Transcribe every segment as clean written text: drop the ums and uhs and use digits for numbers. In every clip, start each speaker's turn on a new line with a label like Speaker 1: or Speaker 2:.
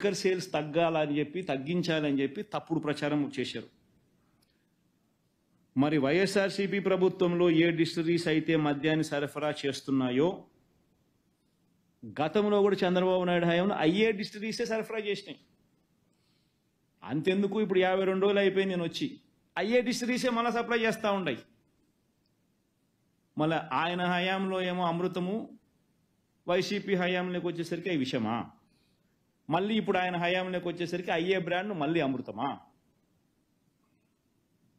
Speaker 1: Liquor sales తగ్గాలని చెప్పి తగ్గించాలని చెప్పి తప్పుడు ప్రచారం చేశారు. మరి వైఎస్ఆర్సీపీ ప్రభుత్వంలో ఏ డిస్టిలరీస్ అయితే మద్యాన్ని సరఫరా చేస్తున్నాయో గతంలో కూడా చంద్రబాబు నాయుడు హయాంలో అయ్యే డిస్టిలరీసే సరఫరా చేసినాయి. అంతెందుకు ఇప్పుడు 52 రోజులు అయిపోయింది నేను వచ్చి, అయ్యే డిస్టిలరీసే మళ్ళీ సప్లై చేస్తూ ఉన్నాయి. మళ్ళీ ఆయన హయాంలో ఏమో అమృతము, వైసీపీ హయాంలోకి వచ్చేసరికి అవి విషమా, మళ్ళీ ఇప్పుడు ఆయన హయాంలోకి వచ్చేసరికి అయ్యే బ్రాండ్ మళ్ళీ అమృతమా,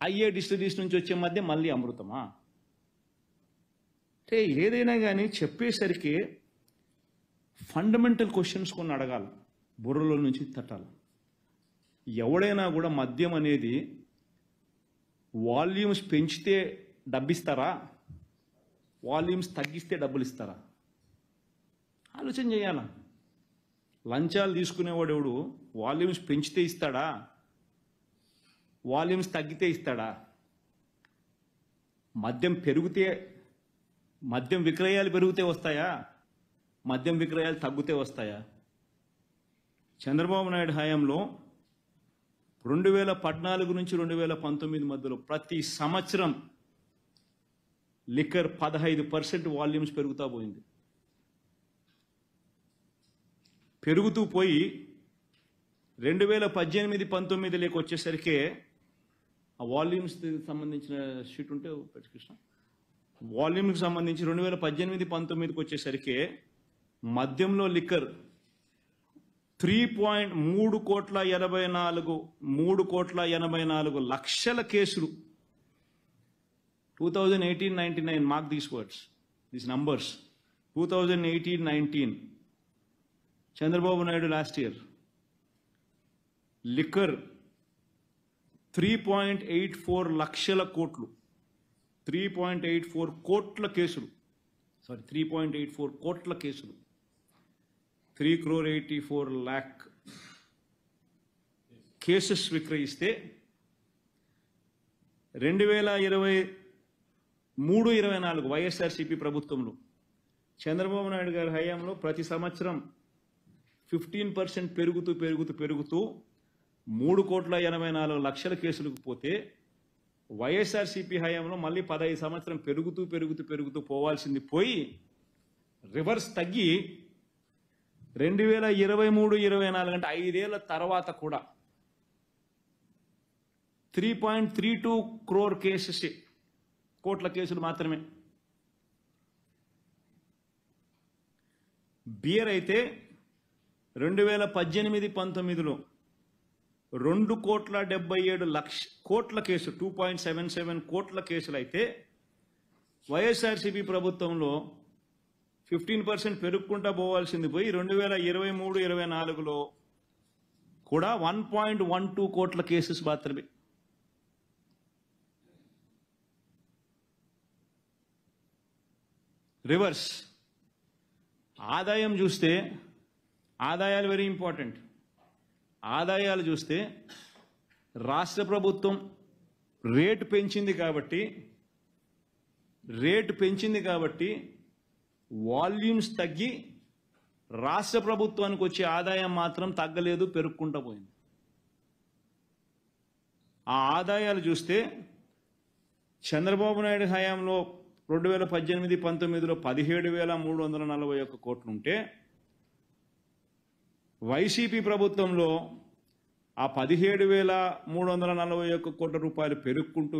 Speaker 1: అయ్యే డిస్టిలరీస్ నుంచి వచ్చే మధ్య మళ్ళీ అమృతమా? అంటే ఏదైనా కానీ చెప్పేసరికి ఫండమెంటల్ క్వశ్చన్స్ కొన్ని అడగాలి, బుర్రలో నుంచి తట్టాలి. ఎవడైనా కూడా మద్యం అనేది వాల్యూమ్స్ పెంచితే డబ్బిస్తారా, వాల్యూమ్స్ తగ్గిస్తే డబ్బులు ఇస్తారా? ఆలోచన చేయాల. లంచాలు తీసుకునేవాడు ఎవడు వాల్యూమ్స్ పెంచితే ఇస్తాడా, వాల్యూమ్స్ తగ్గితే ఇస్తాడా? మద్యం పెరిగితే, మద్యం విక్రయాలు పెరిగితే వస్తాయా, మద్యం విక్రయాలు తగ్గితే వస్తాయా? చంద్రబాబు నాయుడు హయాంలో 2014 నుంచి 2019 మధ్యలో ప్రతి సంవత్సరం లిక్కర్ 15% వాల్యూమ్స్ పెరుగుతూ పోయింది. పెరుగుతూ పోయి 2018-19 వచ్చేసరికి ఆ వాల్యూమ్స్ సంబంధించిన షీట్ ఉంటే కృష్ణ, వాల్యూమ్కి సంబంధించి 2018-19 వచ్చేసరికి మద్యంలో లిక్కర్ 3,84 లక్షల కేసులు. 2018-19 mark these words, these numbers. 2018-19 Chandrababu Naidu last year liquor 3.84 లక్షల కోట్లు, 3.84 కోట్ల కేసులు, 3.84 కోట్ల కేసులు, 3,84,00,000 కేసెస్ విక్రయిస్తే 2023-24 వైఎస్ఆర్సీపీ ప్రభుత్వంలో చంద్రబాబు నాయుడు గారి హయాంలో ప్రతి సంవత్సరం 15% పెరుగుతూ 3,84,00,000 కేసులకు పోతే వైఎస్ఆర్సీపీ హయాంలో మళ్ళీ 15 సంవత్సరం పెరుగుతూ పోవాల్సింది పోయి రివర్స్ తగ్గి 2023-24 అంటే 5 ఏళ్ల తర్వాత కూడా 3.32 crore కేసెస్, కోట్ల కేసులు మాత్రమే. బియర్ అయితే 2018-19లో 2,77,00,000 కోట్ల కేసు, 2.77 కోట్ల కేసులు అయితే వైఎస్ఆర్సీపీ ప్రభుత్వంలో 15% పెరుగుకుంటా పోవాల్సింది పోయి 2023-24లో కూడా 1.12 కోట్ల కేసెస్ మాత్రమే. రివర్స్. ఆదాయం చూస్తే, ఆదాయాలు వెరీ ఇంపార్టెంట్. ఆదాయాలు చూస్తే రాష్ట్ర ప్రభుత్వం రేటు పెంచింది కాబట్టి వాల్యూమ్స్ తగ్గి రాష్ట్ర ప్రభుత్వానికి వచ్చే ఆదాయం మాత్రం తగ్గలేదు, పెరుగుకుంటూ పోయింది. ఆ ఆదాయాలు చూస్తే చంద్రబాబు నాయుడు హయాంలో 2018-19లో 17,341 కోట్లు ఉంటే వైసీపీ ప్రభుత్వంలో ఆ 17,341 కోట్ల రూపాయలు పెరుగుకుంటూ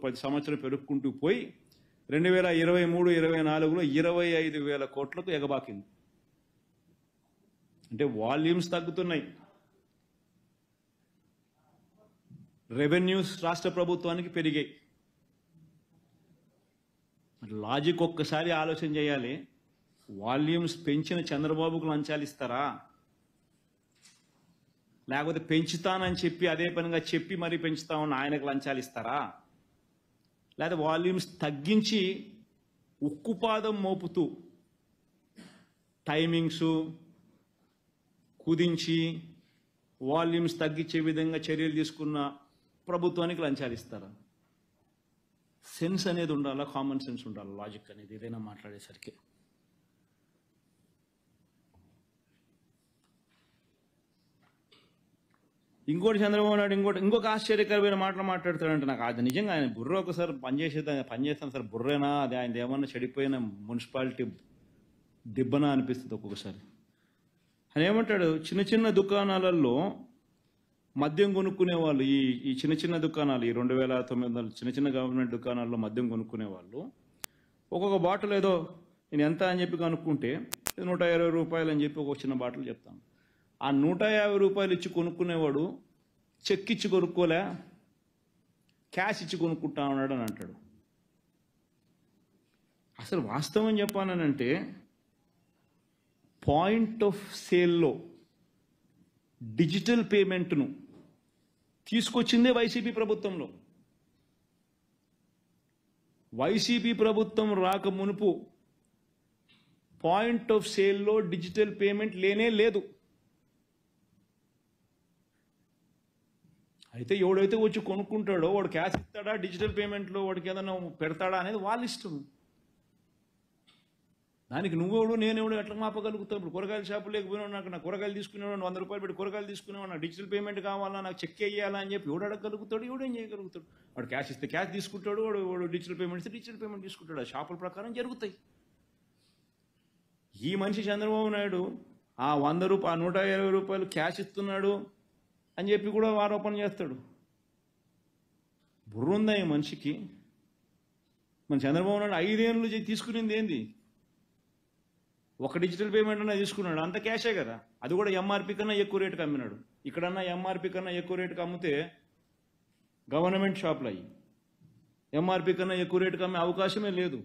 Speaker 1: ప్రతి సంవత్సరం పెరుగుకుంటూ పోయి 2023-24లో 25,000 కోట్లకు ఎగబాకింది. అంటే వాల్యూమ్స్ తగ్గుతున్నాయి, రెవెన్యూస్ రాష్ట్ర ప్రభుత్వానికి పెరిగాయి. లాజిక్ ఒక్కసారి ఆలోచన చేయాలి. వాల్యూమ్స్ పెంచిన చంద్రబాబుకు లంచాలు ఇస్తారా, లేకపోతే పెంచుతానని చెప్పి అదే పనిగా చెప్పి మరీ పెంచుతామని ఆయనకు లంచాలు ఇస్తారా, లేదా వాల్యూమ్స్ తగ్గించి ఉక్కుపాదం మోపుతూ టైమింగ్స్ కుదించి వాల్యూమ్స్ తగ్గించే విధంగా చర్యలు తీసుకున్న ప్రభుత్వానికి లంచాలు ఇస్తారా? సెన్స్ అనేది ఉండాలా, కామన్ సెన్స్ ఉండాలి, లాజిక్ అనేది ఏదైనా మాట్లాడేసరికి. ఇంకోటి చంద్రబాబు నాయుడు ఇంకొక ఆశ్చర్యకరమైన మాటలు మాట్లాడతాడంటే నాకు అది నిజంగా ఆయన బుర్ర ఒకసారి పనిచేస్తాను సార్ బుర్రేనా అది ఆయన ఏమన్నా చెడిపోయిన మున్సిపాలిటీ దిబ్బనా అనిపిస్తుంది ఒక్కొక్కసారి. ఆయన ఏమంటాడు, చిన్న చిన్న దుకాణాలలో మద్యం కొనుక్కునే వాళ్ళు, ఈ చిన్న చిన్న దుకాణాలు, ఈ 2900 చిన్న చిన్న గవర్నమెంట్ దుకాణాల్లో మద్యం కొనుక్కునే వాళ్ళు ఒక్కొక్క బాటిల్ ఏదో నేను ఎంత అని చెప్పి కనుక్కుంటే 120 రూపాయలు అని చెప్పి ఒక చిన్న బాటిల్ చెప్తాను. ఆ 150 రూపాయలు ఇచ్చి కొనుక్కునేవాడు చెక్ ఇచ్చి కొనుక్కోలే, క్యాష్ ఇచ్చి కొనుక్కుంటా ఉన్నాడు అని అంటాడు. అసలు వాస్తవం చెప్పానంటే పాయింట్ ఆఫ్ సేల్లో డిజిటల్ పేమెంట్ను తీసుకొచ్చిందే వైసీపీ ప్రభుత్వంలో. వైసీపీ ప్రభుత్వం రాక మునుపు పాయింట్ ఆఫ్ సేల్లో డిజిటల్ పేమెంట్ లేనే లేదు. అయితే ఎవడైతే వచ్చి కొనుక్కుంటాడో వాడు క్యాష్ ఇస్తాడా, డిజిటల్ పేమెంట్లో వాడికి ఏదైనా పెడతాడా అనేది వాళ్ళ ఇష్టం. దానికి నువ్వెవడు నేనెవడు ఎట్లా మాపగలుగుతావు? ఇప్పుడు కూరగాయల షాపు లేకపోయినా నా కూరగాయలు తీసుకునేవాడు 100 రూపాయలు పెట్టి కూరగాయలు తీసుకునేవాడు, నాకు డిజిటల్ పేమెంట్ కావాలా, నాకు చెక్ వేయాలా అని చెప్పి ఎవడు అడగలుగుతాడు? ఎవడేం చేయగలుగుతాడు? వాడు క్యాష్ ఇస్తే క్యాష్ తీసుకుంటాడు, వాడు డిజిటల్ పేమెంట్ ఇస్తే డిజిటల్ పేమెంట్ తీసుకుంటాడు. ఆ షాపుల ప్రకారం జరుగుతాయి. ఈ మనిషి చంద్రబాబు నాయుడు ఆ 100 రూపాయలు 120 రూపాయలు క్యాష్ ఇస్తున్నాడు అని చెప్పి కూడా ఆరోపణ చేస్తాడు. బుర్రుందా ఈ మనిషికి? మన చంద్రబాబు నాయుడు 5 ఏళ్ళు తీసుకునేది ఏంది? ఒక డిజిటల్ పేమెంట్ అన్నా తీసుకున్నాడు, అంత క్యాషే కదా. అది కూడా ఎంఆర్పి కన్నా ఎక్కువ రేటుకి అమ్మినాడు. ఇక్కడన్నా ఎంఆర్పి కన్నా ఎక్కువ రేటుకి అమ్మితే గవర్నమెంట్ షాపులు అయ్యి ఎంఆర్పి కన్నా ఎక్కువ రేటుకి అమ్మే అవకాశమే లేదు.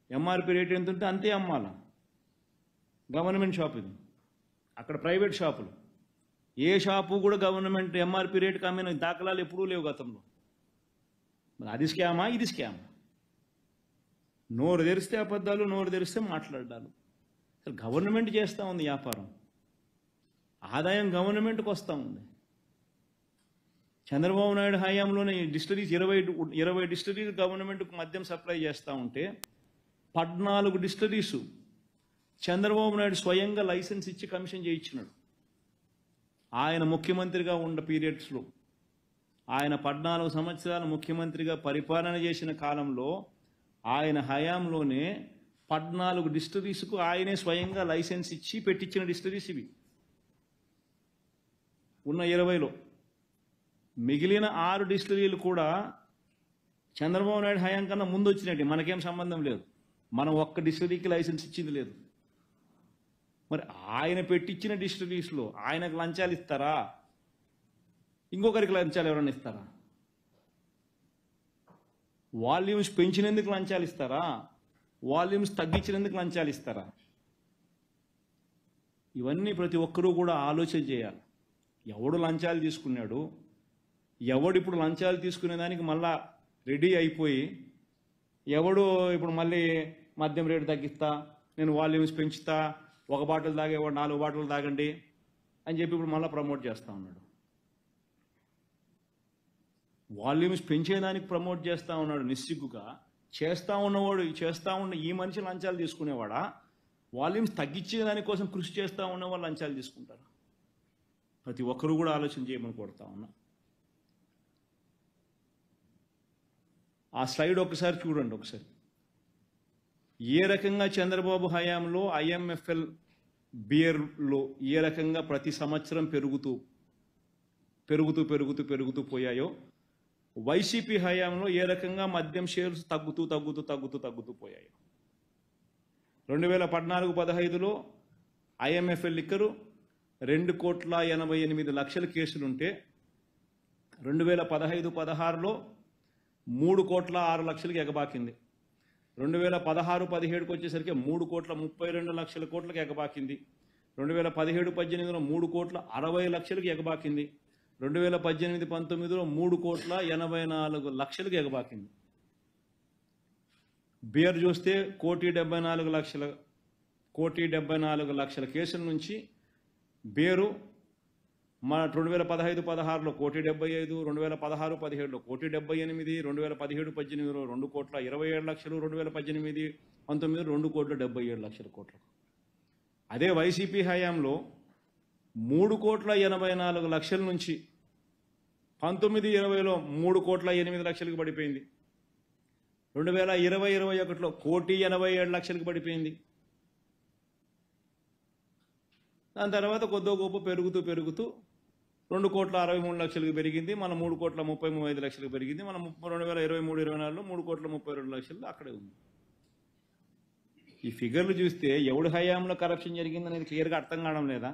Speaker 1: ఎంఆర్పి రేట్ ఎంత ఉంటే అంతే అమ్మాల. గవర్నమెంట్ షాప్ ఇది, అక్కడ ప్రైవేట్ షాపులు. ఏ షాపు కూడా గవర్నమెంట్ ఎంఆర్పి రేటుకి అమ్మిన దాఖలాలు ఎప్పుడూ లేవు గతంలో. అది స్కామా, ఇది స్కామా? నోరు తెరిస్తే అబద్ధాలు, నోరు తెరిస్తే మాట్లాడాలి. అసలు గవర్నమెంట్ చేస్తూ ఉంది వ్యాపారం, ఆదాయం గవర్నమెంట్కి వస్తూ ఉంది. చంద్రబాబు నాయుడు హయాంలోనే డిస్టరీస్ 20 డిస్టరీస్ గవర్నమెంట్కు మద్యం సప్లై చేస్తూ ఉంటే 14 డిస్టరీసు చంద్రబాబు నాయుడు స్వయంగా లైసెన్స్ ఇచ్చి కమిషన్ చేయించినాడు. ఆయన ముఖ్యమంత్రిగా ఉన్న పీరియడ్స్లో, ఆయన 14 సంవత్సరాలు ముఖ్యమంత్రిగా పరిపాలన చేసిన కాలంలో ఆయన హయాంలోనే 14 డిస్టరీస్కు ఆయనే స్వయంగా లైసెన్స్ ఇచ్చి పెట్టించిన డిస్టరీస్ ఇవి ఉన్న 20లో. మిగిలిన 6 డిస్టరీలు కూడా చంద్రబాబు నాయుడు హయాం కన్నా ముందు వచ్చినట్టు, మనకేం సంబంధం లేదు. మనం ఒక్క డిస్టరీకి లైసెన్స్ ఇచ్చింది లేదు. మరి ఆయన పెట్టించిన డిస్టరీస్లో ఆయనకు లంచాలు ఇస్తారా? ఇంకొకరికి లంచాలు ఎవరైనా ఇస్తారా? వాల్యూమ్స్ పెంచినందుకు లంచాలు ఇస్తారా? వాల్యూమ్స్ తగ్గించినందుకు లంచాలు ఇస్తారా? ఇవన్నీ ప్రతి ఒక్కరూ కూడా ఆలోచన చేయాలి. ఎవడు లంచాలు తీసుకున్నాడు, ఎవడు ఇప్పుడు లంచాలు తీసుకునేదానికి మళ్ళా రెడీ అయిపోయి, ఎవడు ఇప్పుడు మళ్ళీ మద్యం రేటు తగ్గిస్తా, నేను వాల్యూమ్స్ పెంచుతా, 1 బాటిల్ తాగేవాడు 4 బాటిల్ తాగండి అని చెప్పి ఇప్పుడు మళ్ళీ ప్రమోట్ చేస్తూ ఉన్నాడు. వాల్యూమ్స్ పెంచేదానికి ప్రమోట్ చేస్తూ ఉన్నాడు నిస్సిగ్గుగా. చేస్తూ ఉన్న ఈ మనిషి లంచాలు తీసుకునేవాడా? వాల్యూమ్స్ తగ్గించేదాని కోసం కృషి చేస్తూ ఉన్న వాళ్ళు లంచాలు తీసుకుంటారు. ప్రతి ఒక్కరు కూడా ఆలోచన చేయమని కోరుతా ఉన్నా. ఆ స్లైడ్ ఒకసారి చూడండి. ఒకసారి ఏ రకంగా చంద్రబాబు హయాంలో ఐఎంఎఫ్ఎల్ బియర్లో ఏ రకంగా ప్రతి సంవత్సరం పెరుగుతూ పోయాయో, వైసీపీ హయాంలో ఏ రకంగా మద్యం షేర్స్ తగ్గుతూ పోయాయి. 2014-15లో ఐఎంఎఫ్ఎల్ లిక్కరు 2,88,00,000 కేసులుంటే 2015-16లో 3,06,00,000 ఎగబాకింది. 2016-17కి వచ్చేసరికి 3,32,00,000 ఎగబాకింది. 2017-18లో 3,60,00,000 ఎగబాకింది. 2018-19లో 3,84,00,000 ఎగబాకింది. బియర్ చూస్తే 1,74,00,000 కేసుల నుంచి బేరు మన 2015-16లో 1,75,00,000, 2016-17లో 1,78,00,000, 2017-18లో 2,27,00,000, 2018-19 2,77,00,000. అదే వైసీపీ హయాంలో 3,84,00,000 నుంచి 1920లో 3,08,00,000కి పడిపోయింది. 2020-21లో 1,87,00,000కి పడిపోయింది. దాని తర్వాత కొద్దో గొప్ప పెరుగుతూ 2,63,00,000కి పెరిగింది. మన 3,35,00,000కి పెరిగింది. మనం 2023-24లో 3,32,00,000 అక్కడే ఉంది. ఈ ఫిగర్లు చూస్తే ఎవడి హయాంలో కరప్షన్ జరిగిందనేది క్లియర్గా అర్థం కావడం లేదా?